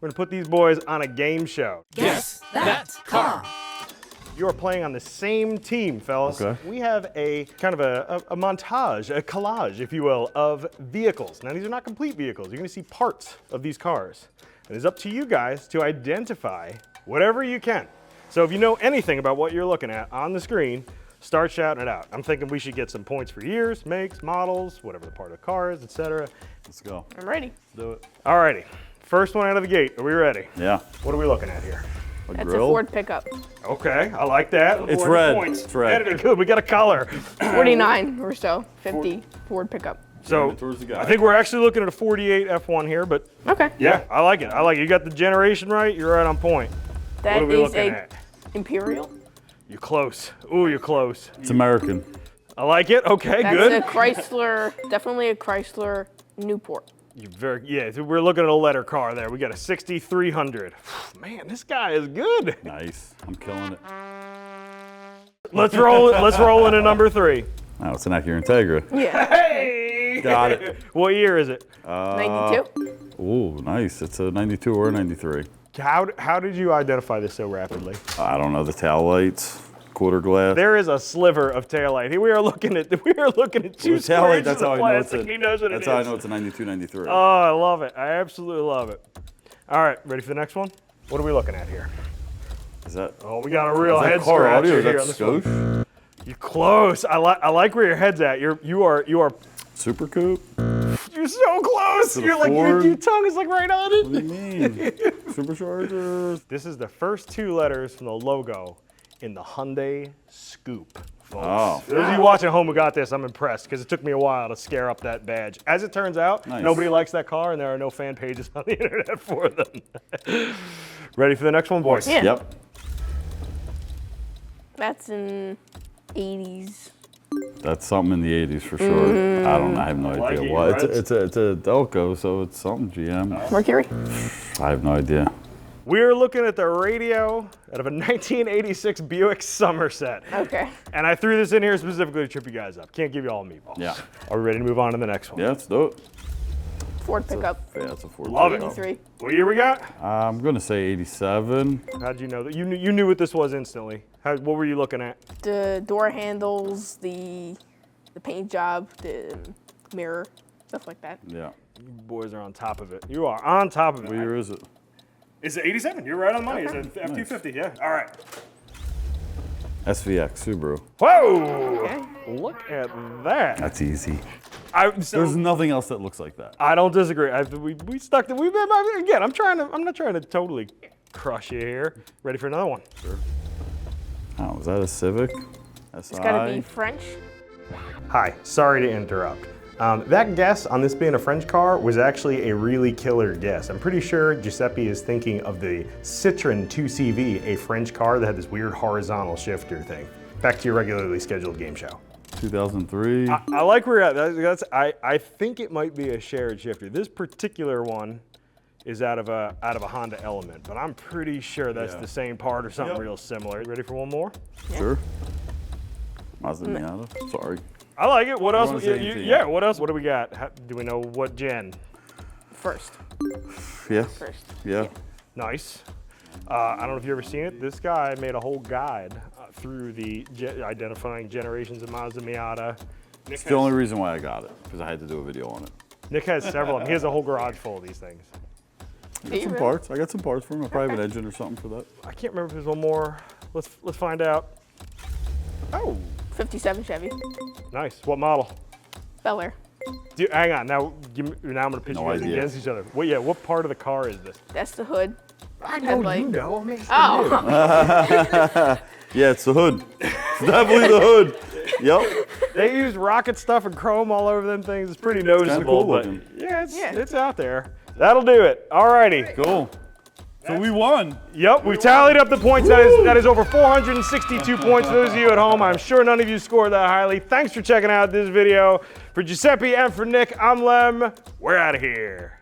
We're gonna put these boys on a game show. Guess that car. You are playing on the same team, fellas. Okay. We have a kind of a montage, a collage, if you will, of vehicles. Now, these are not complete vehicles. You're gonna see parts of these cars. And it's up to you guys to identify whatever you can. So if you know anything about what you're looking at on the screen, start shouting it out. I'm thinking we should get some points for years, makes, models, whatever the part of the car is, etc. Let's go. I'm ready. Do it. Alrighty, first one out of the gate. Are we ready? Yeah. What are we looking at here? A That's grill. a Ford pickup. Okay, I like that. It's 40 red. Points. It's red. Editor, good, we got a color. 49 or so. 50 Ford pickup. So Towards the guy. I think we're actually looking at a 48 F1 here, but Okay. yeah, I like it. I like it. You got the generation right. You're right on point. That what are we is looking a at? Imperial. You're close. Ooh, you're close. It's American. I like it. Okay, That's good. a Chrysler, definitely a Chrysler Newport. You're very, yeah, so we're looking at a letter car there. We got a 6300. Man, this guy is good. Nice. I'm killing it. Let's roll it. Let's roll into number 3. Now it's an Acura Integra. Yeah. Hey! Got it. What year is it? 92. Ooh, nice. It's a 92 or a 93. How did you identify this so rapidly? I don't know, the tail lights, quarter glass. There is a sliver of taillight. Here we are looking at two The tail square light, inches that's of how I know it's plastic. a, He knows what it is. that's how I know it's a 92, 93. Oh, I love it. I absolutely love it. All right, ready for the next one? What are we looking at here? Is that, Oh, we got a real is that head car audio? scratcher Is here that on this one. Scotia? You're close. I like where your head's at. You are. Super Coupe? You're so close. it a You're like your Ford? tongue is like right on What do it. you mean? Superchargers? This is the first 2 letters from the logo in the Hyundai Scoop. Folks. Oh. For those of you watching at home who got this, I'm impressed because it took me a while to scare up that badge. As it turns out, Nice. nobody likes that car and there are no fan pages on the internet for them. Ready for the next one, boys? Yeah. Yep. That's in 80s. That's something in the 80s for sure. I don't know. I have no like idea it, what. right? It's a Delco, so it's something GM. Mercury. I have no idea. We're looking at the radio out of a 1986 Buick Somerset. Okay. And I threw this in here specifically to trip you guys up. Can't give you all meatballs. Yeah. Are we ready to move on to the next one? Yeah, let's do it. Ford pickup. Yeah, it's a Ford. Love it. pickup. 83. What year we got? I'm gonna say 87. How'd you know that? You knew what this was instantly. What were you looking at? The door handles, the paint job, the mirror, stuff like that. Yeah. You boys are on top of it. You are on top of it. What year is it? Is it 87? You're right on the money. Okay. It's a F-250, yeah. All right. SVX Subaru. Whoa! Okay. Look at that. That's easy. So There's nothing else that looks like that. I don't disagree. We stuck to. Again, I'm not trying to totally crush you here. Ready for another one? Sure. Oh, is that a Civic? SI? It's gotta be French. Hi. Sorry to interrupt. That guess on this being a French car was actually a really killer guess. I'm pretty sure Giuseppe is thinking of the Citroen 2CV, a French car that had this weird horizontal shifter thing. Back to your regularly scheduled game show. 2003. I like where you're at. I think it might be a shared shifter. This particular one is out of a Honda Element, but I'm pretty sure that's the same part or something real similar. Ready for one more? Sure. Mazda Miata. Sorry. I like it. What else? wanna say anything? Yeah. What else? What do we got? Do we know what gen? First. Yeah. First. Yeah. Nice. I don't know if you've ever seen it. This guy made a whole guide through the identifying generations of Mazda Miata. It's the only reason why I got it, because I had to do a video on it. Nick has several of them. He has a whole garage full of these things. I got some parts. I got some parts for him. I probably have an engine or something for that. I can't remember if there's one more. Let's find out. Oh, 57 Chevy. nice. What model? Bel Air. Dude, hang on. Now I'm gonna pitch No you guys idea. against each other. What part of the car is this? That's the hood. I know you know. I'm Oh. Yeah, it's the hood. It's definitely the hood. Yep. They use rocket stuff and chrome all over them things. It's pretty noticeable, cool but looking. yeah, Yeah. it's out there. That'll do it. Alrighty. Cool. So we won. Yep, we tallied up the points. That is over 462 points for those of you at home. I'm sure none of you scored that highly. Thanks for checking out this video. For Giuseppe and for Nick, I'm Lem. We're out of here.